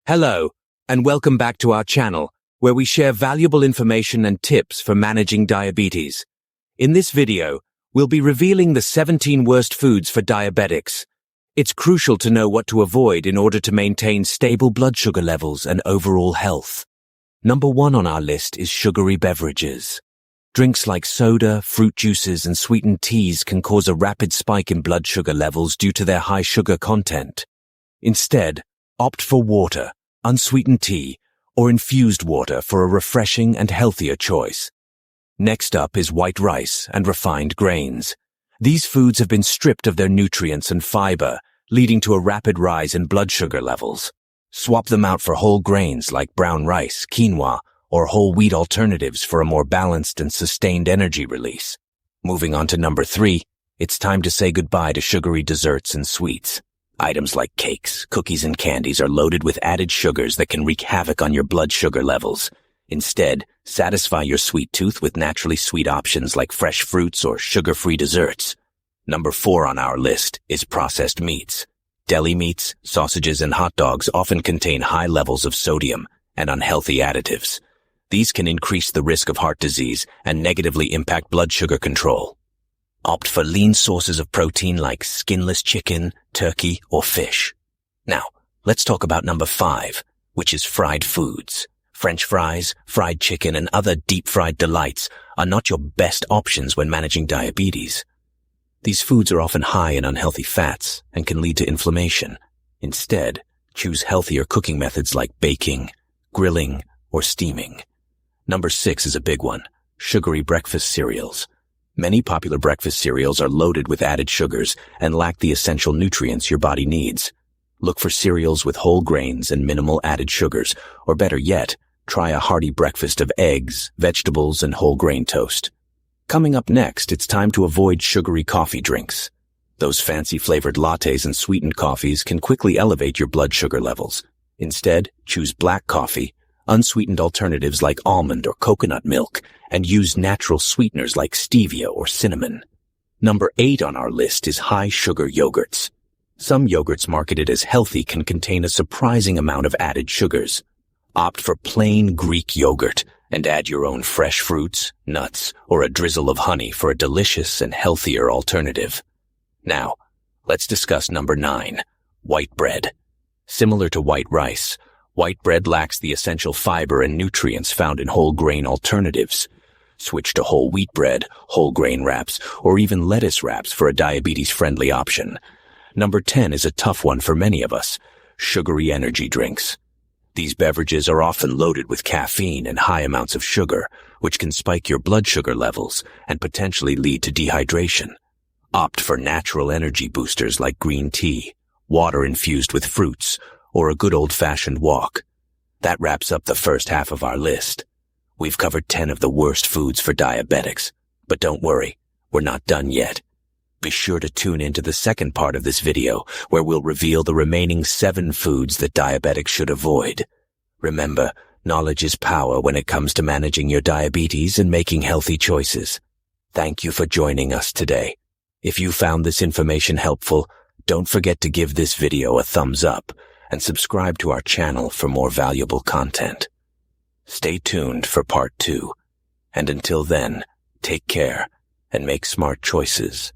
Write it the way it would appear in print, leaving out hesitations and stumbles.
Hello, and welcome back to our channel, where we share valuable information and tips for managing diabetes. In this video, we'll be revealing the 17 worst foods for diabetics. It's crucial to know what to avoid in order to maintain stable blood sugar levels and overall health. Number 1 on our list is sugary beverages. Drinks like soda, fruit juices, and sweetened teas can cause a rapid spike in blood sugar levels due to their high sugar content. Instead, opt for water, unsweetened tea, or infused water for a refreshing and healthier choice. Next up is white rice and refined grains. These foods have been stripped of their nutrients and fiber, leading to a rapid rise in blood sugar levels. Swap them out for whole grains like brown rice, quinoa, or whole wheat alternatives for a more balanced and sustained energy release. Moving on to number 3, it's time to say goodbye to sugary desserts and sweets. Items like cakes, cookies, and candies are loaded with added sugars that can wreak havoc on your blood sugar levels. Instead, satisfy your sweet tooth with naturally sweet options like fresh fruits or sugar-free desserts. Number 4 on our list is processed meats. Deli meats, sausages, and hot dogs often contain high levels of sodium and unhealthy additives. These can increase the risk of heart disease and negatively impact blood sugar control. Opt for lean sources of protein like skinless chicken, turkey, or fish. Now, let's talk about number 5, which is fried foods. French fries, fried chicken, and other deep-fried delights are not your best options when managing diabetes. These foods are often high in unhealthy fats and can lead to inflammation. Instead, choose healthier cooking methods like baking, grilling, or steaming. Number 6 is a big one: sugary breakfast cereals. Many popular breakfast cereals are loaded with added sugars and lack the essential nutrients your body needs. Look for cereals with whole grains and minimal added sugars, or better yet, try a hearty breakfast of eggs, vegetables, and whole grain toast. Coming up next, it's time to avoid sugary coffee drinks. Those fancy flavored lattes and sweetened coffees can quickly elevate your blood sugar levels. Instead, choose black coffee, unsweetened alternatives like almond or coconut milk, and use natural sweeteners like stevia or cinnamon. Number 8 on our list is high-sugar yogurts. Some yogurts marketed as healthy can contain a surprising amount of added sugars. Opt for plain Greek yogurt and add your own fresh fruits, nuts, or a drizzle of honey for a delicious and healthier alternative. Now, let's discuss number 9, white bread. Similar to white rice, white bread lacks the essential fiber and nutrients found in whole grain alternatives. Switch to whole wheat bread, whole grain wraps, or even lettuce wraps for a diabetes-friendly option. Number 10 is a tough one for many of us: sugary energy drinks. These beverages are often loaded with caffeine and high amounts of sugar, which can spike your blood sugar levels and potentially lead to dehydration. Opt for natural energy boosters like green tea, water infused with fruits, or a good old-fashioned walk. That wraps up the first half of our list. We've covered 10 of the worst foods for diabetics, but don't worry, we're not done yet. Be sure to tune into the second part of this video, where we'll reveal the remaining 7 foods that diabetics should avoid. Remember, knowledge is power when it comes to managing your diabetes and making healthy choices. Thank you for joining us today. If you found this information helpful, don't forget to give this video a thumbs up and subscribe to our channel for more valuable content. Stay tuned for part 2, and until then, take care and make smart choices.